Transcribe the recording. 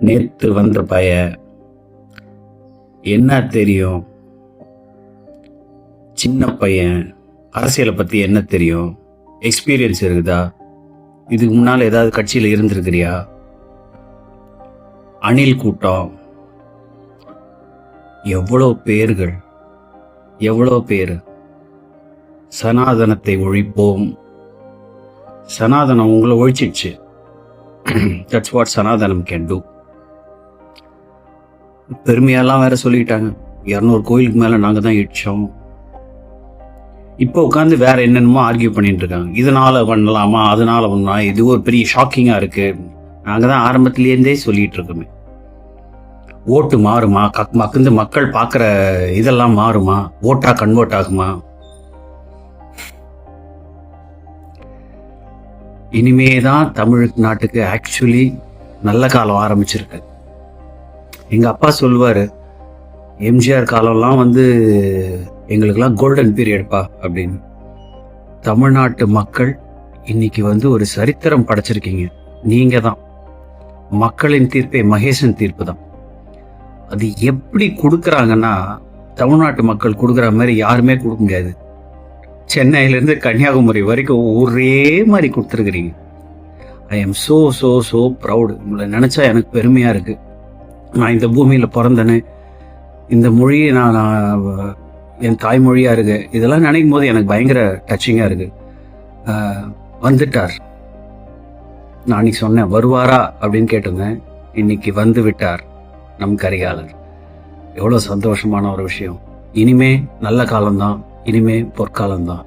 நேத்து வந்த பைய என்ன தெரியும், சின்ன பையன், அரசியலை பத்தி என்ன தெரியும், எக்ஸ்பீரியன்ஸ் இருக்குதா, இதுக்கு முன்னால் ஏதாவது கட்சியில் இருந்திருக்கிறியா, அணில் கூட்டம், எவ்வளோ பேர்கள், எவ்வளோ பேர் சனாதனத்தை ஒழிப்போம். சனாதனம் உங்களை ஒழிச்சிடுச்சு. தட்ஸ் வாட் சனாதனம் கேன் டூ. பெருமையெல்லாம் வேற சொல்லிட்டாங்க. 200 கோயிலுக்கு மேல நாங்க தான் இடிச்சோம். இப்போ உட்காந்து வேற என்னென்னமோ ஆர்கியூ பண்ணிட்டு இருக்காங்க. இதனால பண்ணலாமா, அதனால பண்ணலாம், இது ஒரு பெரிய ஷாக்கிங்கா இருக்கு. நாங்க தான் ஆரம்பத்திலேருந்தே சொல்லிட்டு இருக்கோமே, ஓட்டு மாறுமா, மக்கள் பார்க்குற இதெல்லாம் மாறுமா, ஓட்டா கன்வெர்ட் ஆகுமா? இனிமே தான் தமிழ் நாட்டுக்கு ஆக்சுவலி நல்ல காலம் ஆரம்பிச்சிருக்கு. எங்கள் அப்பா சொல்லுவார், எம்ஜிஆர் காலம்லாம் எங்களுக்கெல்லாம் கோல்டன் பீரியட்ப்பா அப்படின்னு. தமிழ்நாட்டு மக்கள் இன்னைக்கு ஒரு சரித்திரம் படைச்சிருக்கீங்க. நீங்கள் தான். மக்களின் தீர்ப்பே மகேசன் தீர்ப்பு தான். அது எப்படி கொடுக்குறாங்கன்னா, தமிழ்நாட்டு மக்கள் கொடுக்குற மாதிரி யாருமே கொடுக்க முடியாது. சென்னையிலேருந்து கன்னியாகுமரி வரைக்கும் ஒரே மாதிரி கொடுத்துருக்குறீங்க. I am so so so proud. உங்களை நினச்சா எனக்கு பெருமையாக இருக்குது. நான் இந்த பூமியில் பிறந்தேன்னு, இந்த மொழியை நான் என் தாய்மொழியாக இருக்கு, இதெல்லாம் நினைக்கும் போது எனக்கு பயங்கர டச்சிங்காக இருக்குது. வந்துட்டார். நான் அன்னைக்கு சொன்னேன், வருவாரா அப்படின்னு கேட்டிருந்தேன். இன்னைக்கு வந்து விட்டார் நம் கரிகாலர். எவ்வளோ சந்தோஷமான ஒரு விஷயம். இனிமே நல்ல காலம்தான், இனிமே பொற்காலம்தான்.